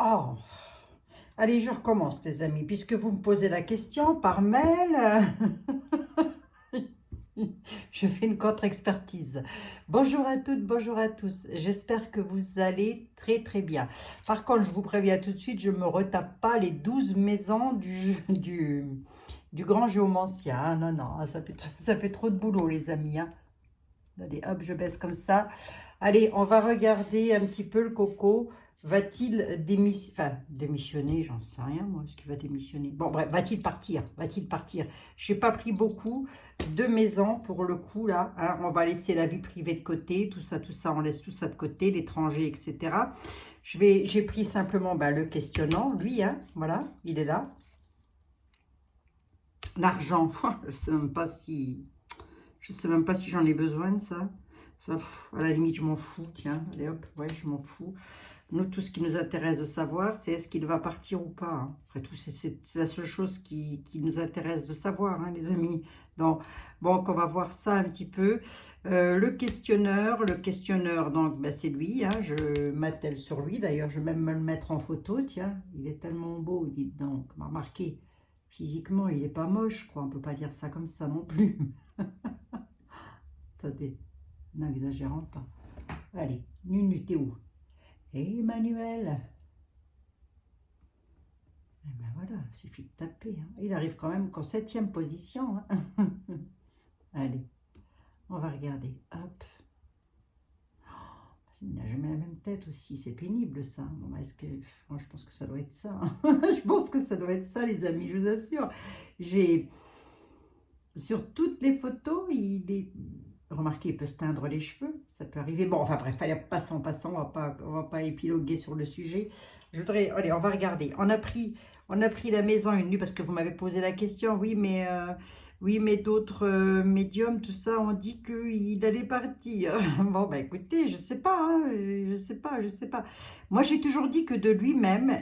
Oh, allez, je recommence, les amis, puisque vous me posez la question par mail. Je fais une contre-expertise. Bonjour à toutes, bonjour à tous. J'espère que vous allez très très bien. Par contre, je vous préviens tout de suite, je ne me retape pas les 12 maisons du grand géomancien. Ah, non, non, ça fait trop de boulot, les amis. Hein. Allez, hop, je baisse comme ça. Allez, on va regarder un petit peu le coco. Va-t-il démissionner? J'en sais rien, moi, ce qu'il va démissionner. Bon, bref, va-t-il partir? Va-t-il partir? Je n'ai pas pris beaucoup de maisons pour le coup, là. Hein. On va laisser la vie privée de côté. Tout ça, on laisse tout ça de côté, l'étranger, etc. J'ai pris simplement le questionnant, lui, hein, voilà, il est là. L'argent, je ne sais même pas si... Je sais même pas si j'en ai besoin de ça. Ça, à la limite, je m'en fous. Tiens, allez hop, ouais, je m'en fous. Nous, tout ce qui nous intéresse de savoir, c'est est-ce qu'il va partir ou pas. Hein. Après tout, c'est la seule chose qui nous intéresse de savoir, hein, les amis. Donc, bon, on va voir ça un petit peu. Le questionneur, donc, c'est lui. Hein, je m'attelle sur lui. D'ailleurs, je vais même me le mettre en photo. Tiens, il est tellement beau, dites donc. Remarquez, physiquement, il n'est pas moche, quoi. On ne peut pas dire ça comme ça non plus. Attendez, n'exagérons pas. Allez, Nunu, t'es où? Emmanuel. Eh ben voilà, il suffit de taper. Hein. Il arrive quand même qu'en 7e position. Hein. Allez, on va regarder. Hop. Oh, il n'a jamais la même tête aussi. C'est pénible ça. Bon, est-ce que... Moi, je pense que ça doit être ça. Hein. Je pense que ça doit être ça, les amis, je vous assure. J'ai... Sur toutes les photos, il est... Remarquez, il peut se teindre les cheveux, ça peut arriver. Bon, enfin bref, allez, passons, on va pas épiloguer sur le sujet. Je voudrais, allez, on va regarder. On a pris la maison une nuit parce que vous m'avez posé la question. Oui, mais d'autres médiums, tout ça, on dit qu'il allait partir. Bon, bah écoutez, je sais pas, hein, je sais pas. Moi, j'ai toujours dit que de lui-même,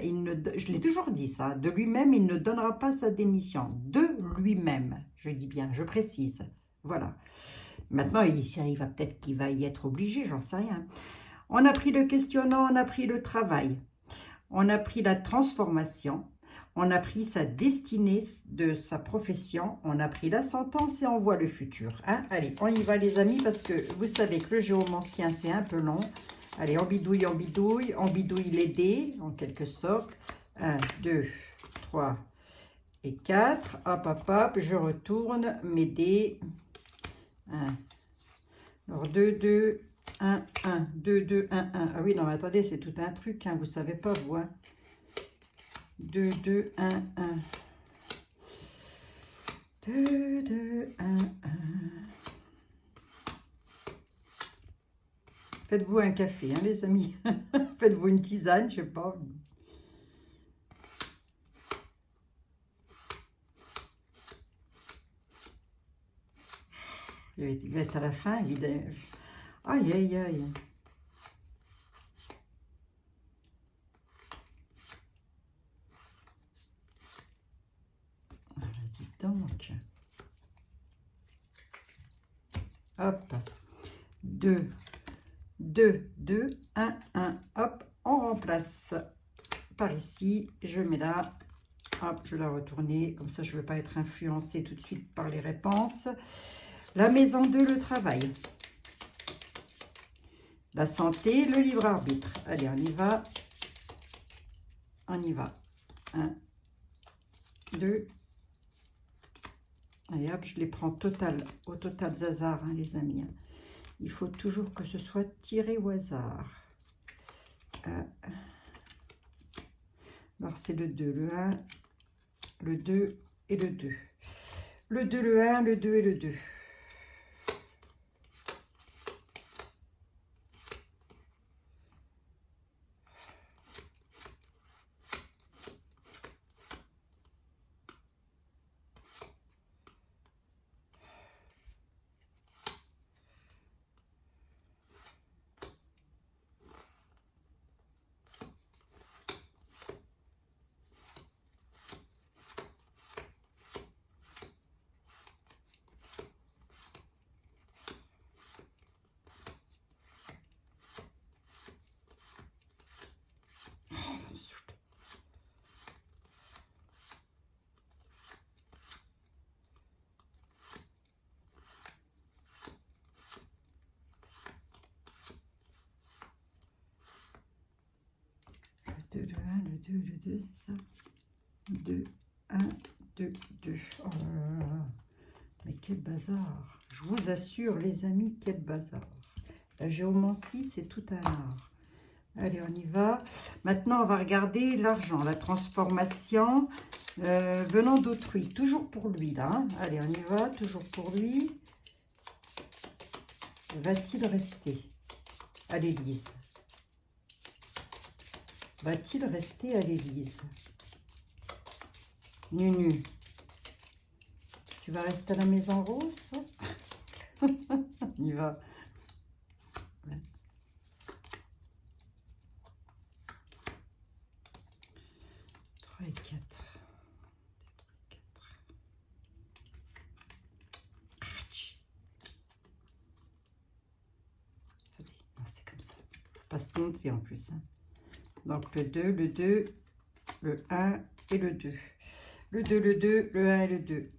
je l'ai toujours dit ça, de lui-même, il ne donnera pas sa démission. De lui-même, je dis bien, je précise. Voilà. Maintenant, il va peut-être qu'il va y être obligé, j'en sais rien. On a pris le questionnant, on a pris le travail, on a pris la transformation, on a pris sa destinée de sa profession, on a pris la sentence et on voit le futur. Hein. Allez, on y va les amis, parce que vous savez que le géomancien, c'est un peu long. Allez, on bidouille les dés, en quelque sorte. 1, 2, 3 et 4. Hop, hop, hop, je retourne mes dés. 1. Alors 2, 2, 1, 1, 2, 2, 1, 1. Ah oui, non, mais attendez, c'est tout un truc, hein, vous savez pas, vous. Hein. 2, 2, 1, 1. 2, 2, 1, 1. Faites-vous un café, hein, les amis. Faites-vous une tisane, je sais pas. Il va être à la fin, évidemment. Aïe, aïe, aïe. Alors, dis donc. Hop. 2, 2, 2, 1, 1. Hop, on remplace par ici. Je mets là. Hop, je vais la retourner. Comme ça, je ne vais pas être influencée tout de suite par les réponses. La maison 2, le travail. La santé, le libre arbitre. Allez, on y va. On y va. 1, 2. Allez, hop, je les prends au total hasard, hein, les amis. Il faut toujours que ce soit tiré au hasard. Alors, c'est le 2, le 1, le 2 et le 2. Le 2, le 1, le 2 et le 2. le 2, le 2, c'est ça. 2, 1, 2, 2. Oh là là. Mais quel bazar. Je vous assure, les amis, quel bazar. La géomancie, c'est tout un art. Allez, on y va. Maintenant, on va regarder l'argent, la transformation venant d'autrui. Toujours pour lui, là. Hein. Allez, on y va. Toujours pour lui. Va-t-il rester à l'Élysée? Va-t-il rester à l'Élysée? Nunu, tu vas rester à la Maison Rose, toi? On y va. Ouais. 3 et 4. C'est comme ça. Faut pas se compter en plus. Hein. Donc le 2, le 1 et le 2. Le 2, le 1 et le 2.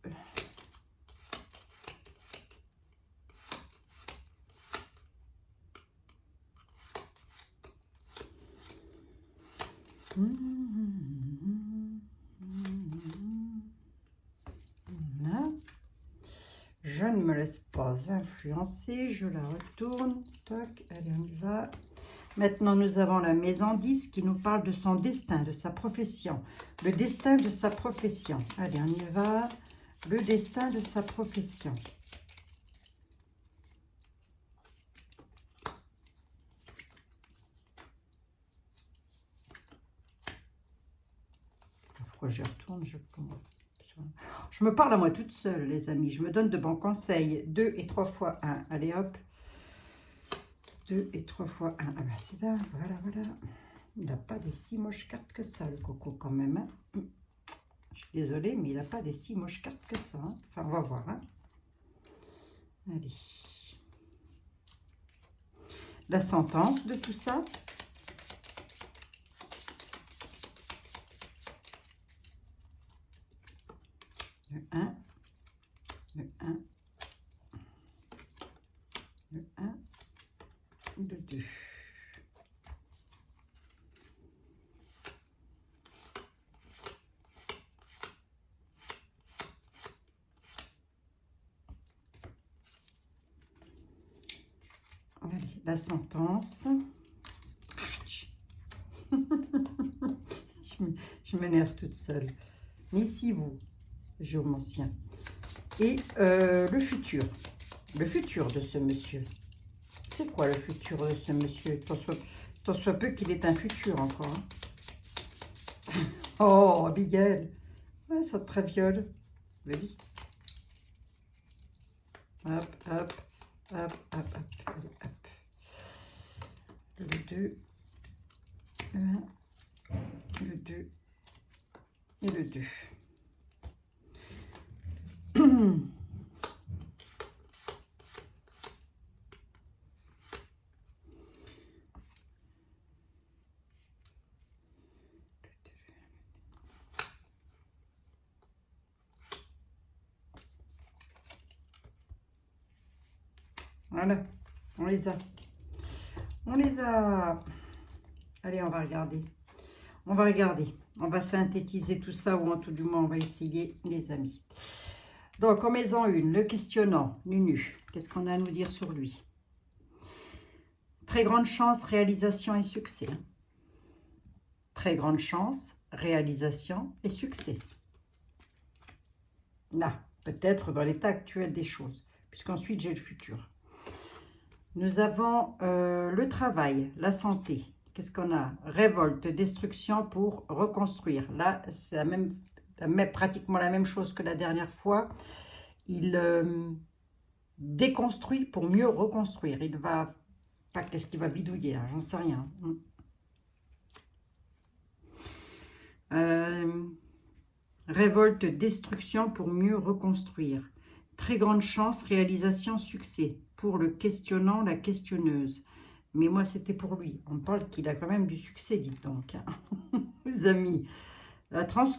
Là. Je ne me laisse pas influencer, je la retourne. Toc, allez, on y va. Maintenant, nous avons la maison 10 qui nous parle de son destin, de sa profession. Le destin de sa profession. Allez, on y va. Le destin de sa profession. Pourquoi je retourne, je me parle à moi toute seule, les amis. Je me donne de bons conseils. 2 et 3 fois 1. Allez, hop. 2 et 3 fois 1. Ah ben, c'est là. Voilà, voilà. Il n'a pas des si moches cartes que ça, le coco, quand même. Hein. Je suis désolée, mais il n'a pas des si moches cartes que ça. Hein. Enfin, on va voir. Hein. Allez. La sentence de tout ça. Le 1. Le 1. Le 1. Le 2. Allez, la sentence. Je m'énerve toute seule. Mais si vous, géomancien. Et le futur. Le futur de ce monsieur. C'est quoi le futur de ce monsieur? Tant soit peu qu'il est un futur encore. Hein. Oh, Abigail. Ouais, ça te traviole. Oui. Hop, hop, hop, hop, hop, hop. Le 2, le 1, le 2 et le 2. Voilà, on les a. On les a. Allez, on va regarder. On va regarder. On va synthétiser tout ça, ou en tout du moins, on va essayer, les amis. Donc, en maison 1, le questionnant, Nunu. Qu'est-ce qu'on a à nous dire sur lui? Très grande chance, réalisation et succès. Très grande chance, réalisation et succès. Là, peut-être dans l'état actuel des choses, puisqu'ensuite j'ai le futur. Nous avons le travail, la santé. Qu'est-ce qu'on a? Révolte, destruction pour reconstruire. Là, c'est pratiquement la même chose que la dernière fois. Il déconstruit pour mieux reconstruire. Il va... Pas qu'est-ce qu'il va bidouiller, hein, j'en sais rien. Révolte, destruction pour mieux reconstruire. Très grande chance, réalisation, succès. Pour le questionnant, la questionneuse. Mais moi, c'était pour lui. On parle qu'il a quand même du succès, dites donc. Hein. Les amis.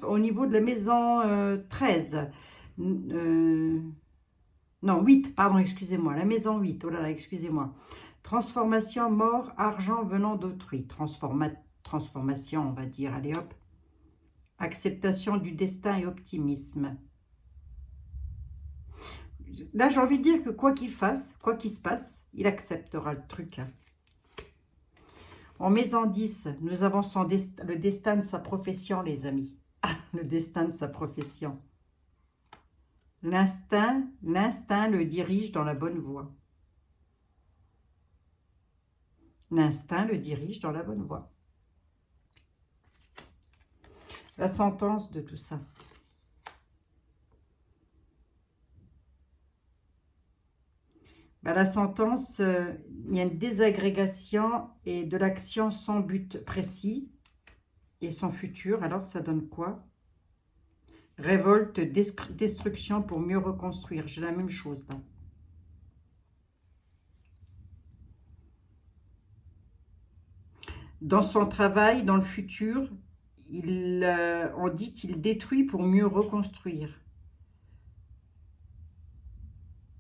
Au niveau de la maison 13. Non, 8, pardon, excusez-moi. La maison 8, oh là là, excusez-moi. Transformation, mort, argent venant d'autrui. transformation, on va dire. Allez hop. Acceptation du destin et optimisme. Là, j'ai envie de dire que quoi qu'il fasse, quoi qu'il se passe, il acceptera le truc. Hein. En maison 10, nous avons le destin de sa profession, les amis. Ah, le destin de sa profession. L'instinct le dirige dans la bonne voie. L'instinct le dirige dans la bonne voie. La sentence de tout ça. La sentence, il y a une désagrégation et de l'action sans but précis et sans futur. Alors, ça donne quoi? Révolte, destruction pour mieux reconstruire. J'ai la même chose là. Dans son travail, dans le futur, on dit qu'il détruit pour mieux reconstruire.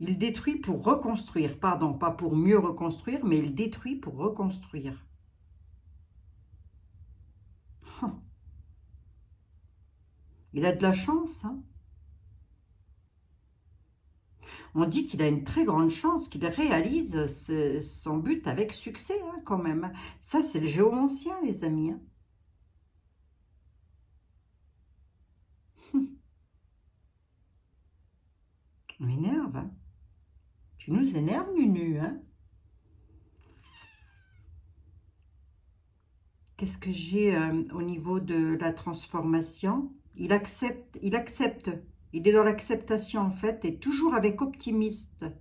Il détruit pour reconstruire, pardon, pas pour mieux reconstruire, mais il détruit pour reconstruire. Oh. Il a de la chance, hein. On dit qu'il a une très grande chance, qu'il réalise son but avec succès, hein, quand même. Ça, c'est le géomancien, les amis. Hein. On m'énerve, hein. Tu nous énerves, Nunu, hein. Qu'est-ce que j'ai au niveau de la transformation? Il accepte. Il est dans l'acceptation, en fait, et toujours avec optimisme,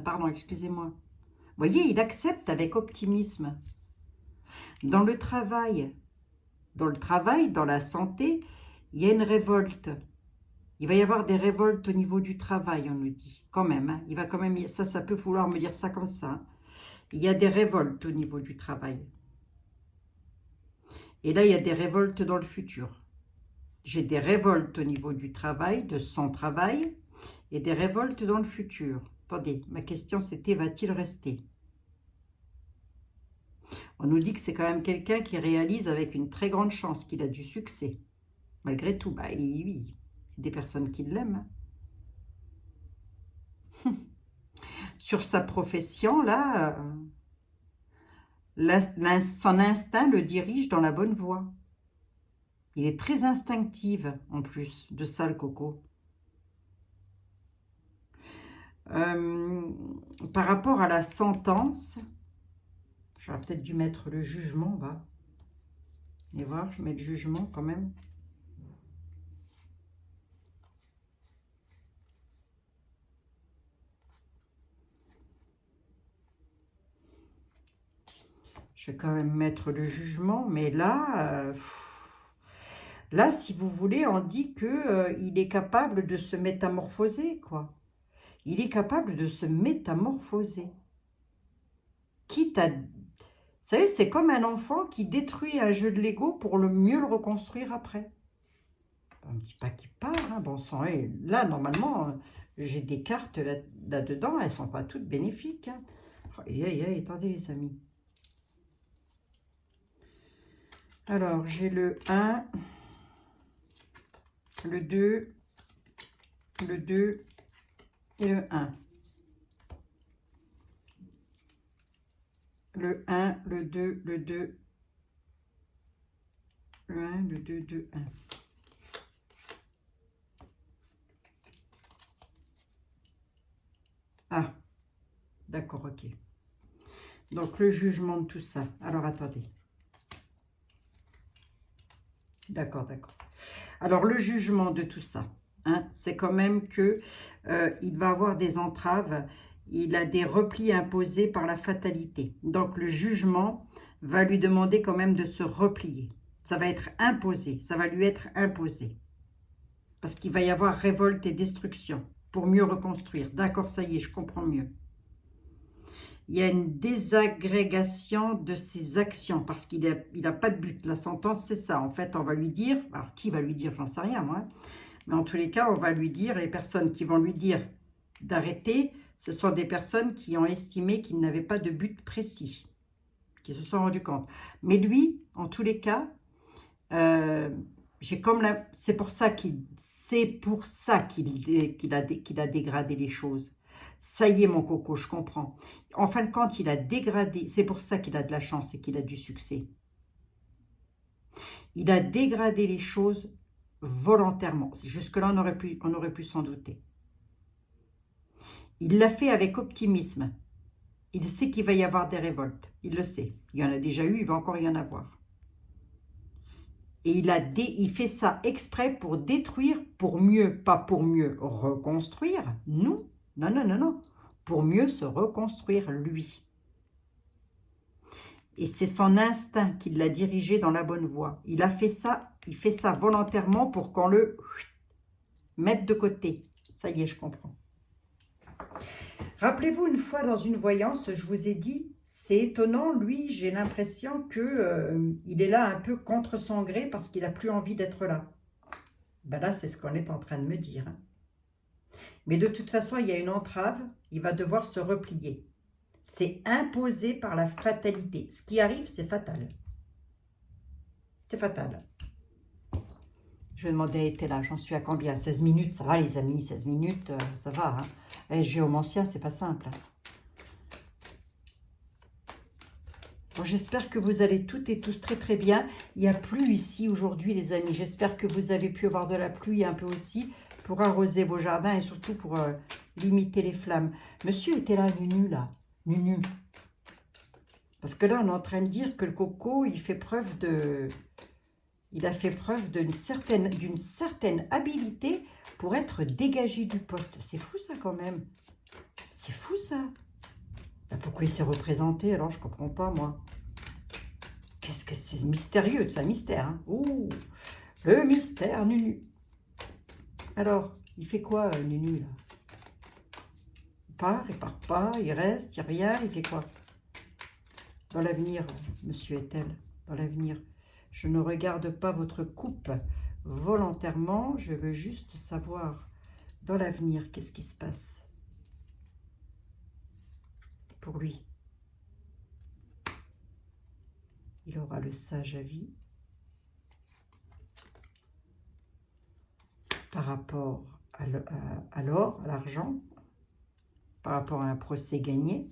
pardon, excusez-moi. Vous voyez, il accepte avec optimisme. Dans le travail, dans la santé, il y a une révolte. Il va y avoir des révoltes au niveau du travail, on nous dit. Quand même, hein. Il va quand même, ça peut vouloir me dire ça comme ça. Hein. Il y a des révoltes au niveau du travail. Et là, il y a des révoltes dans le futur. J'ai des révoltes au niveau du travail, de son travail, et des révoltes dans le futur. Attendez, ma question c'était, va-t-il rester? On nous dit que c'est quand même quelqu'un qui réalise avec une très grande chance, qu'il a du succès. Malgré tout, oui, il y a des personnes qui l'aiment. Sur sa profession, là, son instinct le dirige dans la bonne voie. Il est très instinctif, en plus, de ça, le coco. Par rapport à la sentence, j'aurais peut-être dû mettre le jugement, va. Et voir, je mets le jugement quand même. Je vais quand même mettre le jugement, mais là, là, si vous voulez, on dit qu'il est capable de se métamorphoser, quoi. Il est capable de se métamorphoser. Quitte à... Vous savez, c'est comme un enfant qui détruit un jeu de Lego pour mieux le reconstruire après. Un petit pas qui part, hein, bon sang. Et là, normalement, j'ai des cartes là-dedans, elles ne sont pas toutes bénéfiques. Hein. Attendez les amis. Alors, j'ai le 1, le 2 et le 1. Le 1, le 2, le 2, le 1, le 2, 2, 1. Ah, d'accord, ok. Donc, le jugement de tout ça. Alors, attendez. D'accord. Alors, le jugement de tout ça, hein, c'est quand même que il va avoir des entraves, il a des replis imposés par la fatalité. Donc, le jugement va lui demander quand même de se replier. Ça va être imposé, ça va lui être imposé. Parce qu'il va y avoir révolte et destruction pour mieux reconstruire. D'accord, ça y est, je comprends mieux. Il y a une désagrégation de ses actions parce qu'il n'a pas de but. La sentence, c'est ça. En fait, on va lui dire, alors qui va lui dire, j'en sais rien moi, mais en tous les cas, on va lui dire, les personnes qui vont lui dire d'arrêter, ce sont des personnes qui ont estimé qu'il n'avait pas de but précis. qui se sont rendus compte. Mais lui, en tous les cas, j'ai comme c'est pour ça qu'il a dégradé les choses. Ça y est, mon coco, je comprends. En fin de compte, il a dégradé. C'est pour ça qu'il a de la chance et qu'il a du succès. Il a dégradé les choses volontairement. Jusque-là, on aurait pu s'en douter. Il l'a fait avec optimisme. Il sait qu'il va y avoir des révoltes. Il le sait. Il y en a déjà eu, il va encore y en avoir. Et il fait ça exprès pour détruire, pour mieux, pas pour mieux reconstruire. Non, non, non, non, non. Pour mieux se reconstruire, lui. Et c'est son instinct qui l'a dirigé dans la bonne voie. Il fait ça volontairement pour qu'on le mette de côté. Ça y est, je comprends. Rappelez-vous, une fois dans une voyance, je vous ai dit, c'est étonnant, lui, j'ai l'impression qu'il est là un peu contre son gré parce qu'il n'a plus envie d'être là. Ben là, c'est ce qu'on est en train de me dire. Mais de toute façon, il y a une entrave, il va devoir se replier. C'est imposé par la fatalité. Ce qui arrive, c'est fatal. C'est fatal. Je vais demander à Etela, j'en suis à combien? 16 minutes, ça va les amis, 16 minutes, ça va. Hein. Géomancien, c'est pas simple. Bon, j'espère que vous allez toutes et tous très très bien. Il n'y a plus ici aujourd'hui les amis. J'espère que vous avez pu avoir de la pluie un peu aussi pour arroser vos jardins et surtout pour limiter les flammes. Monsieur était là, Nunu, là. Nunu. Parce que là, on est en train de dire que le coco, il fait preuve de... Il a fait preuve d'une certaine habilité pour être dégagé du poste. C'est fou ça quand même. C'est fou ça. Ben, pourquoi il s'est représenté alors? Je comprends pas moi. Qu'est-ce que c'est mystérieux, c'est un mystère. Hein. Ouh, le mystère Nunu. Alors, il fait quoi Nunu là? Il part pas, il reste, il revient, il fait quoi? Dans l'avenir, monsieur est-elle, dans l'avenir. Je ne regarde pas votre coupe volontairement, je veux juste savoir dans l'avenir qu'est-ce qui se passe pour lui. Il aura le sage avis par rapport à l'or, à l'argent, par rapport à un procès gagné.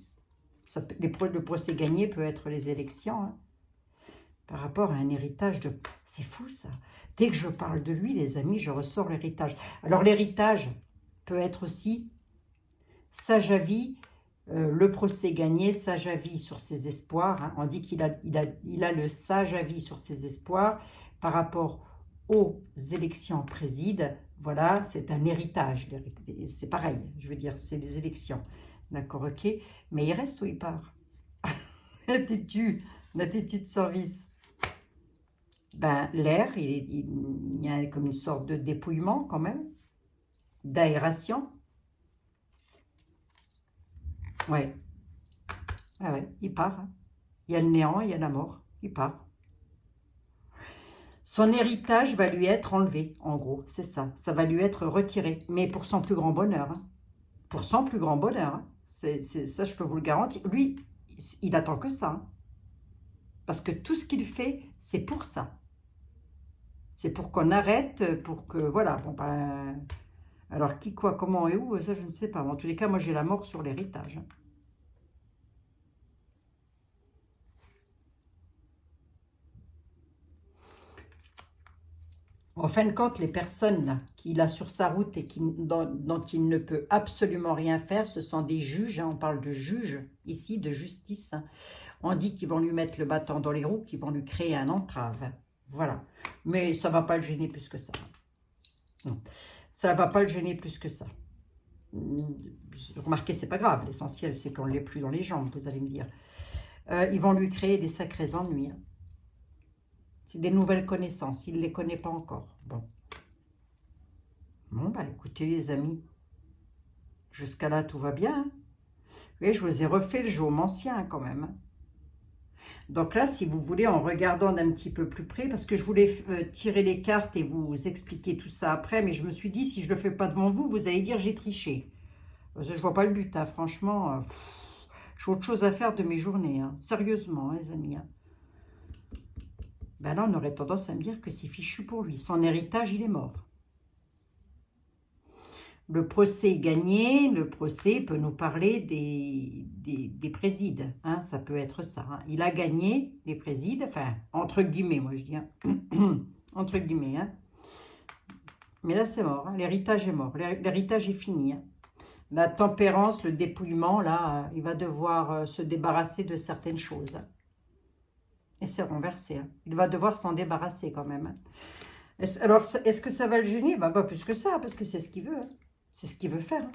Le procès gagné peut être les élections, hein. Par rapport à un héritage de... C'est fou ça. Dès que je parle de lui, les amis, je ressors l'héritage. Alors l'héritage peut être aussi sage avis, le procès gagné, sage avis sur ses espoirs. Hein. On dit qu'il a le sage avis sur ses espoirs par rapport aux élections présides. Voilà, c'est un héritage. C'est pareil, je veux dire, c'est des élections. D'accord, ok. Mais il reste ou il part? L'attitude de service. Ben, l'air, il y a comme une sorte de dépouillement quand même, d'aération. Ouais. Ah ouais, il part. Hein. Il y a le néant, il y a la mort. Il part. Son héritage va lui être enlevé, en gros, c'est ça. Ça va lui être retiré, mais pour son plus grand bonheur. Hein. Pour son plus grand bonheur. Hein. Ça, je peux vous le garantir. Lui, il attend que ça. Hein. Parce que tout ce qu'il fait, c'est pour ça. C'est pour qu'on arrête, pour que, voilà, bon, ben, alors qui, quoi, comment et où, ça je ne sais pas. Mais en tous les cas, moi j'ai la mort sur l'héritage. En fin de compte, les personnes qu'il a sur sa route et dont il ne peut absolument rien faire, ce sont des juges, hein, on parle de juges ici, de justice. Hein. On dit qu'ils vont lui mettre le bâton dans les roues, qu'ils vont lui créer un entrave. Voilà. Mais ça ne va pas le gêner plus que ça. Non. Ça ne va pas le gêner plus que ça. Remarquez, c'est pas grave. L'essentiel, c'est qu'on ne l'ait plus dans les jambes, vous allez me dire. Ils vont lui créer des sacrés ennuis. Hein. C'est des nouvelles connaissances. Il ne les connaît pas encore. Bon. Bon, bah écoutez les amis. Jusqu'à là, tout va bien. Hein. Vous voyez, je vous ai refait le géomancien hein, quand même. Hein. Donc là, si vous voulez, en regardant d'un petit peu plus près, parce que je voulais tirer les cartes et vous expliquer tout ça après, mais je me suis dit, si je ne le fais pas devant vous, vous allez dire j'ai triché. Parce que je ne vois pas le but, hein, franchement. J'ai autre chose à faire de mes journées, hein. Sérieusement, hein, les amis. Hein. Ben là, on aurait tendance à me dire que c'est fichu pour lui. Son héritage, il est mort. Le procès est gagné. Le procès peut nous parler des présides. Hein, ça peut être ça. Hein. Il a gagné les présides. Enfin, entre guillemets, moi je dis. Hein. Entre guillemets. Hein. Mais là, c'est mort. Hein. L'héritage est mort. L'héritage est fini. Hein. La tempérance, le dépouillement, là, il va devoir se débarrasser de certaines choses. Hein. Et c'est renversé. Hein. Il va devoir s'en débarrasser quand même. Hein. Alors, est-ce que ça va le gêner? Ben, pas plus que ça, parce que c'est ce qu'il veut. Hein. C'est ce qu'il veut faire. Hein.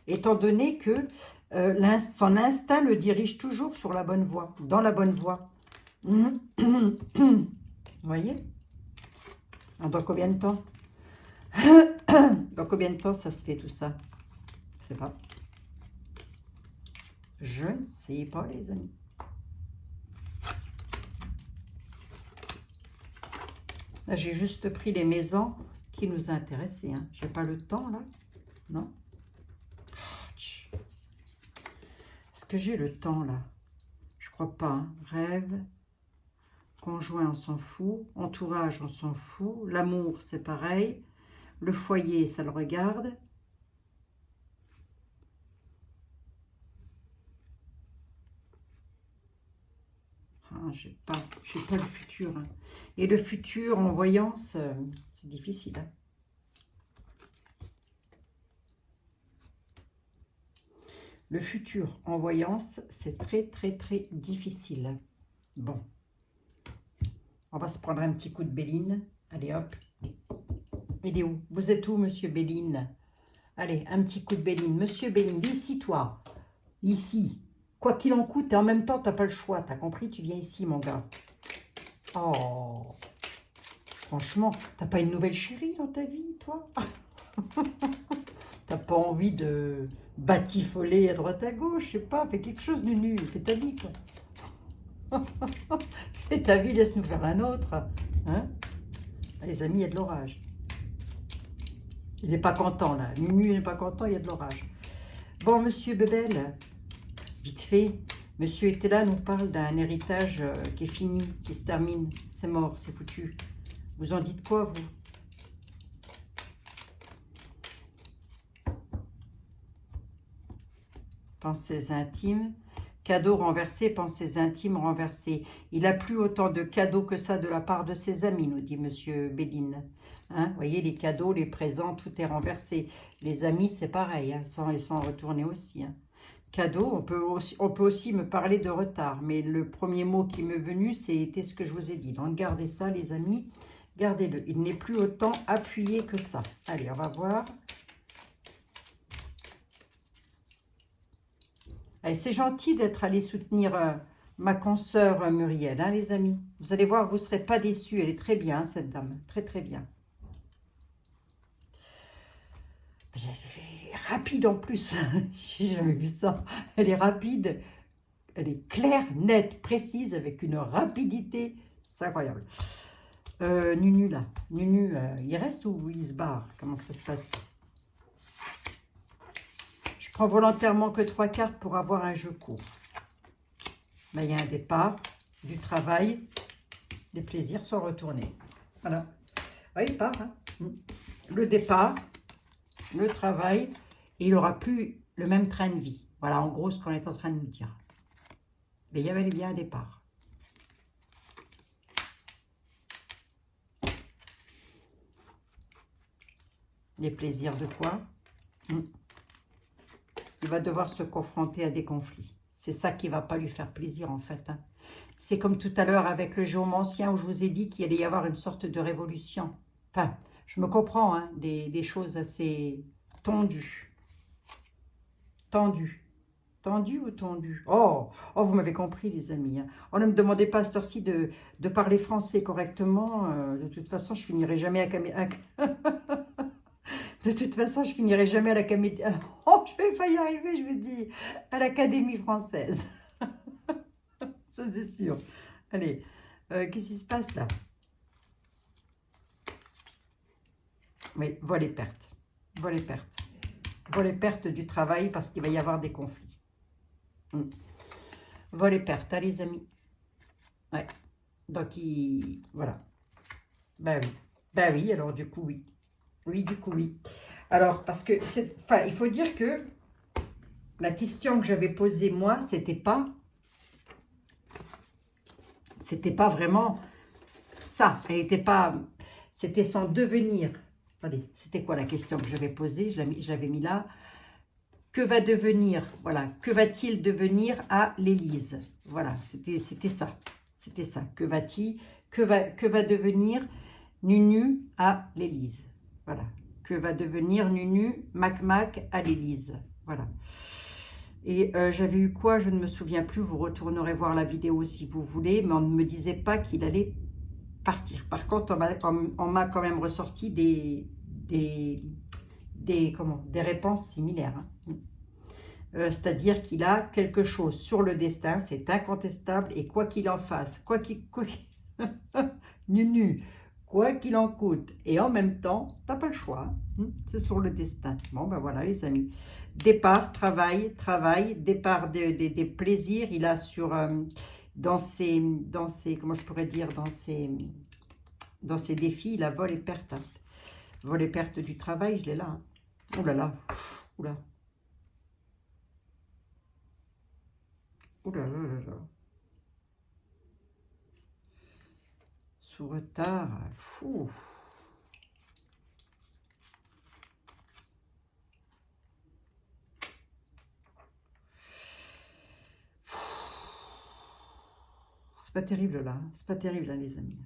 Étant donné que son instinct le dirige toujours sur la bonne voie, dans la bonne voie. Vous voyez? Dans combien de temps? Dans combien de temps ça se fait tout ça? Je ne sais pas. Je ne sais pas, les amis. Là, j'ai juste pris les maisons qui nous intéressaient. Hein. J'ai pas le temps, là. Non. Est-ce que j'ai le temps, là? Je crois pas. Hein. Rêve. Conjoint, on s'en fout. Entourage, on s'en fout. L'amour, c'est pareil. Le foyer, ça le regarde. Ah, j'ai pas le futur. Hein. Et le futur en voyance, c'est difficile. Hein. Le futur en voyance, c'est très, très, très difficile. Bon. On va se prendre un petit coup de Béline. Allez, hop. Il est où? Vous êtes où, monsieur Béline? Allez, un petit coup de Béline. Monsieur Béline, ici, toi. Ici. Quoi qu'il en coûte, et en même temps, tu n'as pas le choix. Tu as compris? Tu viens ici, mon gars. Oh. Franchement, t'as pas une nouvelle chérie dans ta vie, toi? T'as pas envie de batifoler à droite à gauche? Je sais pas, fais quelque chose, Nunu. Fais ta vie, quoi. Fais ta vie, laisse-nous faire la nôtre. Hein? Les amis, il y a de l'orage. Il n'est pas content, là. Nunu n'est pas content, il y a de l'orage. Bon, monsieur Bebel, vite fait, monsieur était là, nous parle d'un héritage qui est fini, qui se termine. C'est mort, c'est foutu. Vous en dites quoi, vous? Pensées intimes. Cadeaux renversés, pensées intimes renversées. Il n'a plus autant de cadeaux que ça de la part de ses amis, nous dit monsieur Béline. Hein, vous voyez, les cadeaux, les présents, tout est renversé. Les amis, c'est pareil, hein, ils sont retournés aussi. Hein. Cadeaux, on peut aussi me parler de retard, mais le premier mot qui m'est venu, c'était ce que je vous ai dit. Donc, gardez ça, les amis, gardez-le. Il n'est plus autant appuyé que ça. Allez, on va voir. C'est gentil d'être allé soutenir ma consoeur Muriel, hein, les amis. Vous allez voir, vous ne serez pas déçus. Elle est très bien, hein, cette dame. Très, très bien. Elle est rapide en plus. J'ai jamais vu ça. Elle est rapide. Elle est claire, nette, précise, avec une rapidité. C'est incroyable. Nunu, là. Nunu, il reste ou il se barre? Comment que ça se passe? Je prends volontairement que 3 cartes pour avoir un jeu court. Là, il y a un départ, du travail, des plaisirs sont retournés. Voilà. Oui, il part. Hein. Le départ, le travail, et il n'aura plus le même train de vie. Voilà, en gros, ce qu'on est en train de nous dire. Mais il y avait bien un départ. Les plaisirs de quoi? Il va devoir se confronter à des conflits. C'est ça qui ne va pas lui faire plaisir, en fait. Hein. C'est comme tout à l'heure avec le géomancien où je vous ai dit qu'il allait y avoir une sorte de révolution. Enfin, je me comprends, hein, des choses assez tendues. Tendues. Tendues ou tendues? Oh, vous m'avez compris, les amis. Hein. Oh, ne me demandez pas à cette heure-ci de parler français correctement. De toute façon, je finirai jamais à... De toute façon, je finirai jamais à l'Académie... Oh, je vais pas y arriver, je vous dis. À l'Académie française. Ça, c'est sûr. Allez, qu'est-ce qui se passe là? Oui, voie les pertes. Voie les pertes. Voie les pertes du travail parce qu'il va y avoir des conflits. Mm. Vol et perte, hein, les amis. Ouais. Donc, voilà. Ben oui. Ben oui, alors du coup, oui. Oui, du coup, oui. Alors, parce que, enfin, il faut dire que la question que j'avais posée, moi, c'était pas vraiment ça. Elle n'était pas, c'était son devenir. Attendez, c'était quoi la question que j'avais posée? Je l'avais mis là. Que va devenir, voilà, que va-t-il devenir à l'Élysée? Voilà, c'était ça. C'était ça. Que va devenir Nunu à l'Élysée? Voilà. Que va devenir Nunu Mac à l'Élysée? Voilà. Et j'avais eu quoi? Je ne me souviens plus. Vous retournerez voir la vidéo si vous voulez. Mais on ne me disait pas qu'il allait partir. Par contre, on m'a quand même ressorti des réponses similaires. Hein. C'est-à-dire qu'il a quelque chose sur le destin, c'est incontestable, et quoi qu'il en fasse, Nunu, quoi qu'il en coûte, et en même temps, t'as pas le choix, hein. C'est sur le destin. Bon, ben voilà, les amis. Départ, travail, départ des plaisirs, il a dans ses, comment je pourrais dire, dans ses défis, il a vol et perte. Hein. Vol et perte du travail, je l'ai là. Hein. Oh là là, oula. Oh là là là là. Sous retard. Fou. C'est pas terrible là. C'est pas terrible là, les amis.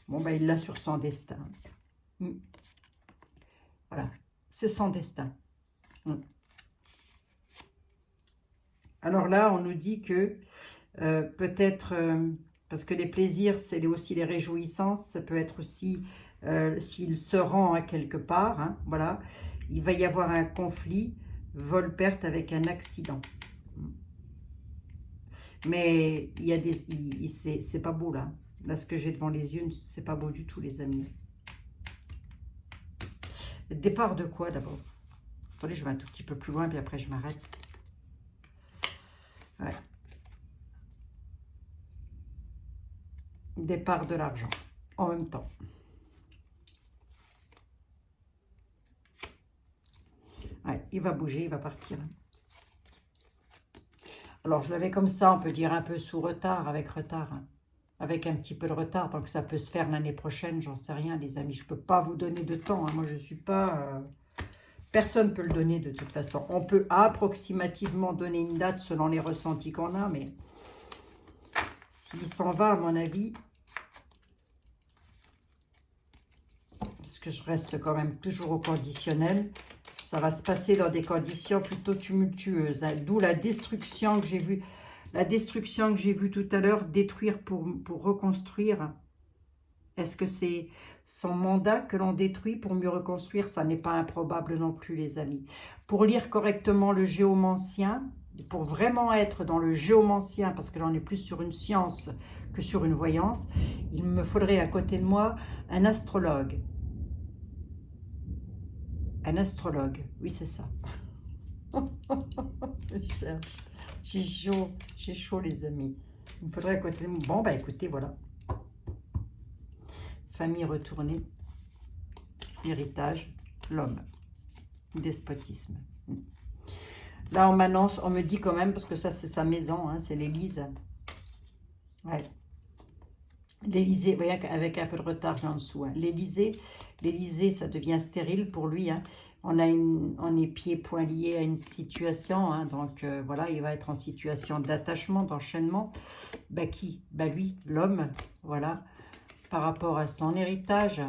Bon, ben il l'a sur son destin. Voilà. C'est son destin. Alors là, on nous dit que peut-être, parce que les plaisirs, c'est aussi les réjouissances, ça peut être aussi s'il se rend à quelque part, hein, voilà, il va y avoir un conflit, vol-perte avec un accident. Mais il y a c'est pas beau là. Là, ce que j'ai devant les yeux, c'est pas beau du tout, les amis. Départ de quoi d'abord? Attendez, je vais un tout petit peu plus loin, puis après je m'arrête. Ouais. Départ de l'argent, en même temps. Ouais, il va bouger, il va partir. Alors, je l'avais comme ça, on peut dire un peu sous retard, avec retard. Hein. Avec un petit peu de retard, donc ça peut se faire l'année prochaine, j'en sais rien, les amis. Je ne peux pas vous donner de temps. Hein. Moi, je ne suis pas... Personne ne peut le donner de toute façon. On peut approximativement donner une date selon les ressentis qu'on a, mais s'il s'en va, à mon avis, parce que je reste quand même toujours au conditionnel, ça va se passer dans des conditions plutôt tumultueuses. Hein. D'où la destruction que j'ai vue. La destruction que j'ai vue tout à l'heure, détruire pour reconstruire. Est-ce que c'est son mandat que l'on détruit pour mieux reconstruire? Ça n'est pas improbable non plus, les amis. Pour lire correctement le géomancien, pour vraiment être dans le géomancien, parce que là on est plus sur une science que sur une voyance, il me faudrait à côté de moi un astrologue. Un astrologue, oui c'est ça. Je cherche. J'ai chaud les amis. Il me faudrait à côté de moi. Bon bah écoutez, voilà. Famille retournée, héritage, l'homme, despotisme. Là, on m'annonce, on me dit quand même, parce que ça, c'est sa maison, hein, c'est l'Élysée. Ouais. L'Élysée, vous voyez, avec un peu de retard, j'ai en dessous. Hein. L'Élysée, ça devient stérile pour lui. Hein. On est pieds-poings liés à une situation. Hein, donc, voilà, il va être en situation d'attachement, d'enchaînement. Bah, qui? Bah, lui, l'homme, voilà. Par rapport à son héritage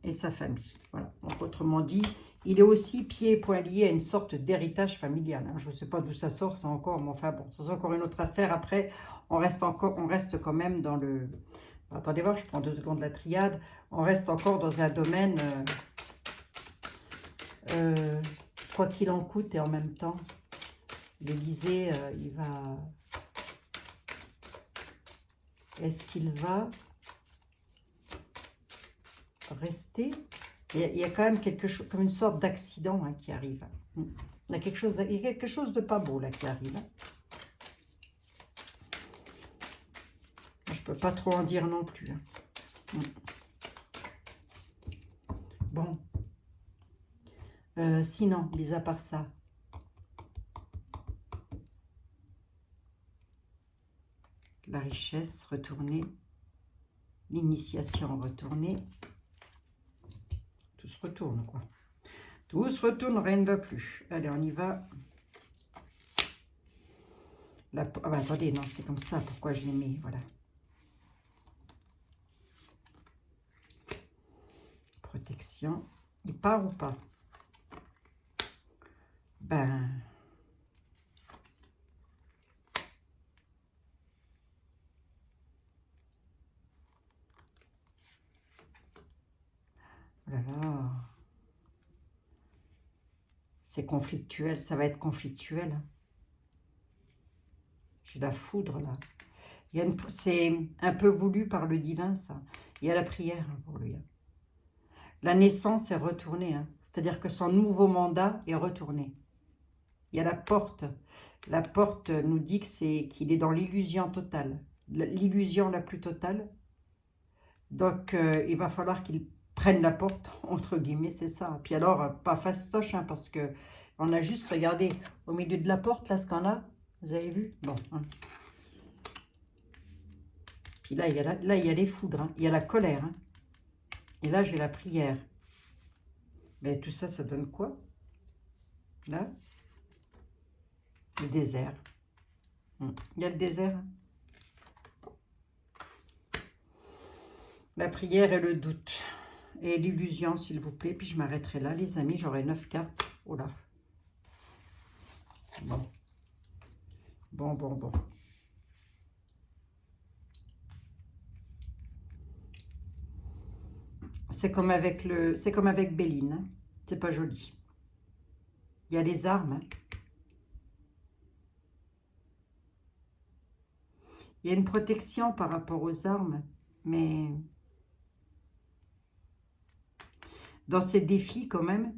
et sa famille. Voilà. Donc, autrement dit, il est aussi pieds et poings liés à une sorte d'héritage familial. Hein. Je ne sais pas d'où ça sort, c'est encore, mais enfin bon, c'est encore une autre affaire. Après, on reste quand même dans le... Attendez voir, je prends 2 secondes la triade. On reste encore dans un domaine, quoi qu'il en coûte, et en même temps, l'Élysée, il va... Est-ce qu'il va rester Il y a quand même quelque chose, comme une sorte d'accident hein, qui arrive. Il y a quelque chose de pas beau là qui arrive. Je peux pas trop en dire non plus. Bon. Sinon, mis à part ça. La richesse retournée. L'initiation retournée. Tout se retourne, quoi. Tout se retourne, rien ne va plus. Allez, on y va. Ah bah, attendez, non, c'est comme ça. Pourquoi je les mets? Voilà. Protection. Il part ou pas? Ben... Oh là là. C'est conflictuel, ça va être conflictuel. J'ai la foudre là. C'est un peu voulu par le divin ça. Il y a la prière pour lui. La naissance est retournée. Hein. C'est-à-dire que son nouveau mandat est retourné. Il y a la porte. La porte nous dit qu'il est dans l'illusion totale. L'illusion la plus totale. Donc il va falloir qu'il prenne la porte, entre guillemets, c'est ça. Puis alors, pas fastoche, hein, parce que on a juste regardé au milieu de la porte, là, ce qu'on a. Vous avez vu? Bon. Hein. Puis là, il y a les foudres, hein. Il y a la colère. Hein. Et là, j'ai la prière. Mais tout ça, ça donne quoi? Là, le désert. Il y a le désert. Hein. La prière et le doute. Et l'illusion, s'il vous plaît. Puis je m'arrêterai là, les amis. J'aurai 9 cartes. Oh là. Bon. Bon. C'est comme avec Béline. Hein. C'est pas joli. Il y a les armes. Hein. Il y a une protection par rapport aux armes. Mais dans ces défis, quand même,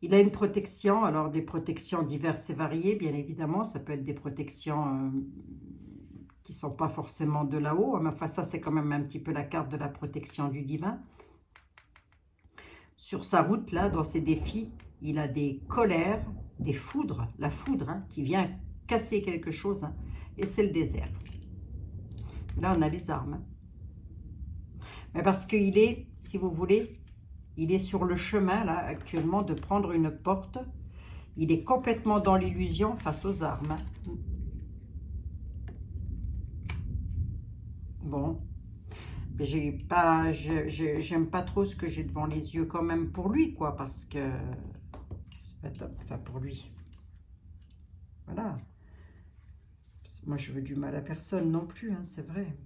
il a une protection. Alors, des protections diverses et variées, bien évidemment. Ça peut être des protections qui ne sont pas forcément de là-haut. Mais enfin, ça, c'est quand même un petit peu la carte de la protection du divin. Sur sa route, là, dans ses défis, il a des colères, des foudres. La foudre hein, qui vient casser quelque chose. Hein, et c'est le désert. Là, on a les armes. Hein. Mais parce qu'il est, si vous voulez... Il est sur le chemin, là, actuellement, de prendre une porte. Il est complètement dans l'illusion face aux armes. Bon. J'aime pas trop ce que j'ai devant les yeux quand même pour lui, quoi, parce que... C'est pas top, enfin, pour lui. Voilà. Moi, je veux du mal à personne non plus, hein, c'est vrai.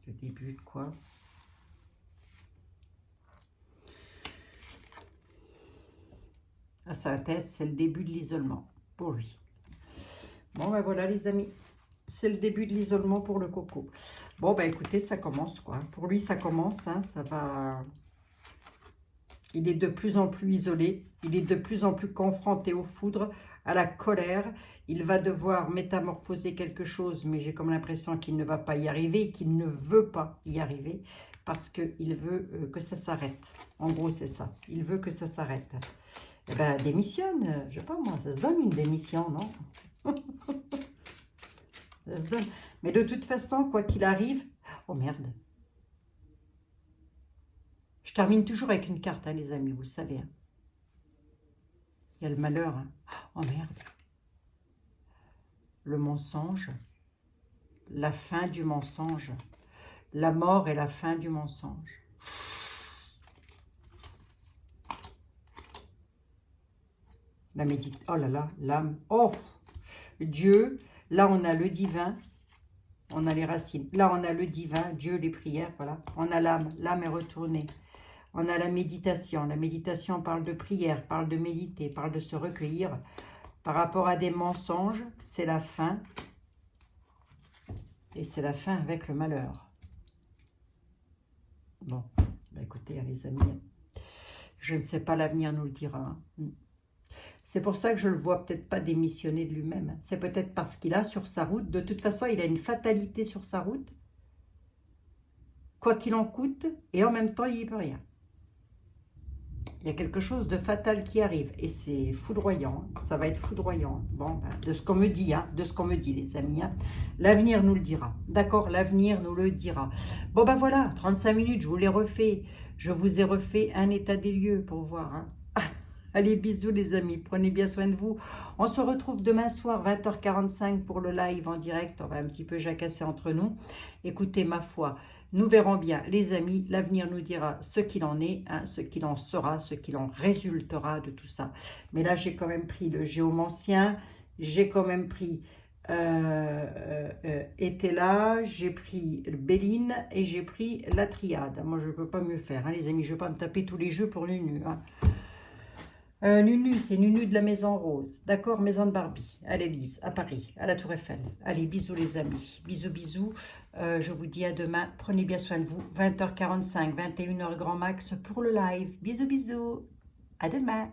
Le début de quoi? Ah, sa thèse, c'est le début de l'isolement pour lui. Bon, ben voilà les amis. C'est le début de l'isolement pour le coco. Bon, ben écoutez, ça commence quoi. Pour lui, ça commence, hein, ça va... Il est de plus en plus isolé. Il est de plus en plus confronté aux foudres, à la colère. Il va devoir métamorphoser quelque chose, mais j'ai comme l'impression qu'il ne va pas y arriver, qu'il ne veut pas y arriver, parce qu'il veut que ça s'arrête. En gros, c'est ça. Il veut que ça s'arrête. Eh ben, démissionne. Je sais pas moi, ça se donne une démission, non? Ça se donne. Mais de toute façon, quoi qu'il arrive... Oh merde. Je termine toujours avec une carte, hein, les amis, vous le savez. Hein. Il y a le malheur. Hein. Oh merde. Le mensonge. La fin du mensonge. La mort et la fin du mensonge. La méditation. Oh là là, l'âme. Oh, Dieu. Là, on a le divin. On a les racines. Là, on a le divin, Dieu, les prières, voilà. On a l'âme. L'âme est retournée. On a la méditation. La méditation parle de prière, parle de méditer, parle de se recueillir. Par rapport à des mensonges, c'est la fin. Et c'est la fin avec le malheur. Bon, bah écoutez, hein, les amis, je ne sais pas, l'avenir nous le dira. Hein. C'est pour ça que je ne le vois peut-être pas démissionner de lui-même. C'est peut-être parce qu'il a sur sa route, de toute façon, il a une fatalité sur sa route, quoi qu'il en coûte, et en même temps, il n'y peut rien. Il y a quelque chose de fatal qui arrive, et c'est foudroyant, ça va être foudroyant. Bon, ben, de ce qu'on me dit, hein, de ce qu'on me dit, les amis. Hein. L'avenir nous le dira, d'accord? L'avenir nous le dira. Bon, ben voilà, 35 minutes, je vous l'ai refait. Je vous ai refait un état des lieux pour voir, hein. Allez, bisous les amis, prenez bien soin de vous. On se retrouve demain soir, 20h45 pour le live en direct. On va un petit peu jacasser entre nous. Écoutez, ma foi, nous verrons bien, les amis. L'avenir nous dira ce qu'il en est, hein, ce qu'il en sera, ce qu'il en résultera de tout ça. Mais là, j'ai quand même pris le géomancien, j'ai quand même pris Etela, j'ai pris Béline et j'ai pris la triade. Moi, je ne peux pas mieux faire, hein, les amis. Je ne vais pas me taper tous les jeux pour Nunu, hein. Nunu, c'est Nunu de la Maison Rose. D'accord, Maison de Barbie, à l'Élysée, à Paris, à la Tour Eiffel. Allez, bisous les amis. Bisous, bisous. Je vous dis à demain. Prenez bien soin de vous. 20h45, 21h grand max pour le live. Bisous, bisous. À demain.